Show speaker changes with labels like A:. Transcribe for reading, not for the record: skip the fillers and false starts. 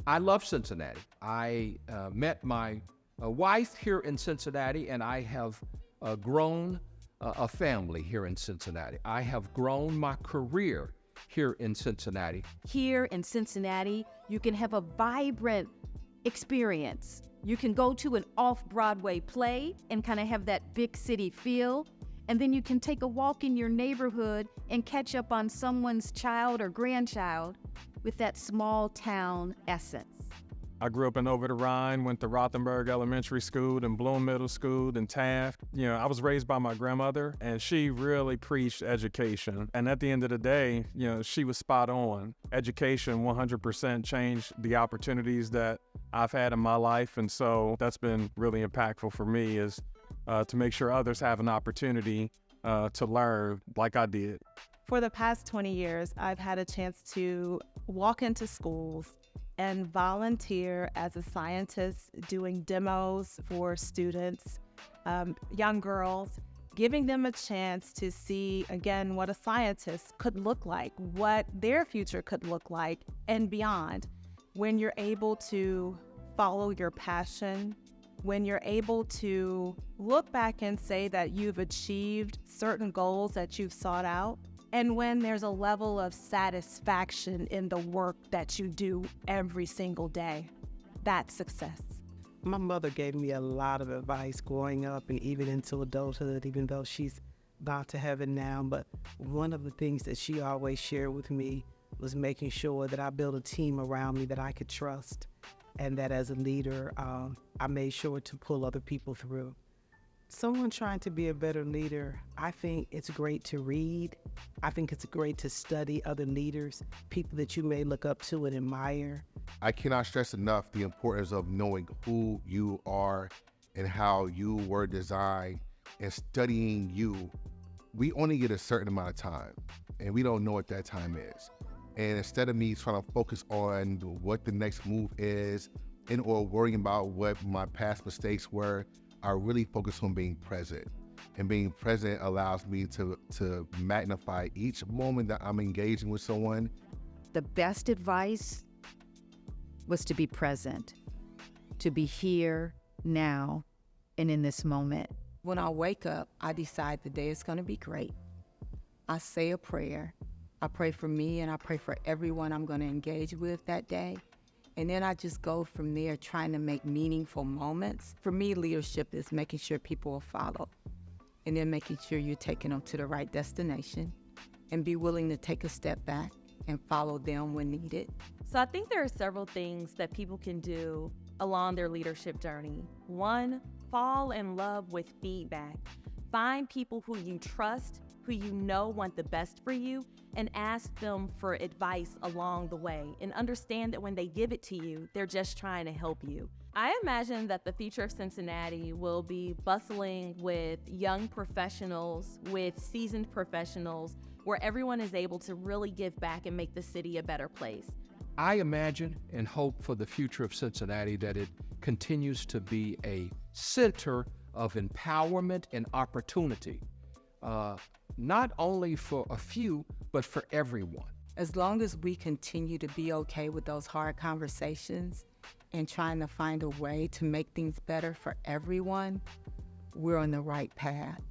A: I love Cincinnati. I met my wife here in Cincinnati, and I have grown a family here in Cincinnati. I have grown my career here in Cincinnati.
B: Here in Cincinnati, you can have a vibrant experience. You can go to an off-Broadway play and kind of have that big city feel. And then you can take a walk in your neighborhood and catch up on someone's child or grandchild with that small town essence.
C: I grew up in Over the Rhine, went to Rothenburg Elementary School, then Bloom Middle School, then Taft. You know, I was raised by my grandmother, and she really preached education. And at the end of the day, you know, she was spot on. Education 100% changed the opportunities that I've had in my life. And so that's been really impactful for me, is to make sure others have an opportunity to learn like I did.
D: For the past 20 years, I've had a chance to walk into schools and volunteer as a scientist doing demos for students, young girls, giving them a chance to see, again, what a scientist could look like, what their future could look like, and beyond. When you're able to follow your passion, when you're able to look back and say that you've achieved certain goals that you've sought out, and when there's a level of satisfaction in the work that you do every single day, that's success.
E: My mother gave me a lot of advice growing up and even into adulthood, even though she's gone to heaven now. But one of the things that she always shared with me was making sure that I built a team around me that I could trust, and that as a leader, I made sure to pull other people through. Someone trying to be a better leader, I think it's great to read. I think it's great to study other leaders, people that you may look up to and admire.
F: I cannot stress enough the importance of knowing who you are and how you were designed, and studying you. We only get a certain amount of time, and we don't know what that time is. And instead of me trying to focus on what the next move is or worrying about what my past mistakes were, I really focus on being present. And being present allows me to magnify each moment that I'm engaging with someone.
B: The best advice was to be present, to be here, now, and in this moment.
G: When I wake up, I decide the day is going to be great. I say a prayer. I pray for me, and I pray for everyone I'm going to engage with that day. And then I just go from there trying to make meaningful moments. For me, leadership is making sure people will follow, and then making sure you're taking them to the right destination, and be willing to take a step back and follow them when needed.
H: So I think there are several things that people can do along their leadership journey. One, fall in love with feedback. Find people who you trust, who you know want the best for you, and ask them for advice along the way, and understand that when they give it to you, they're just trying to help you. I imagine that the future of Cincinnati will be bustling with young professionals, with seasoned professionals, where everyone is able to really give back and make the city a better place.
A: I imagine and hope for the future of Cincinnati that it continues to be a center of empowerment and opportunity, not only for a few, but for everyone.
G: As long as we continue to be okay with those hard conversations and trying to find a way to make things better for everyone, we're on the right path.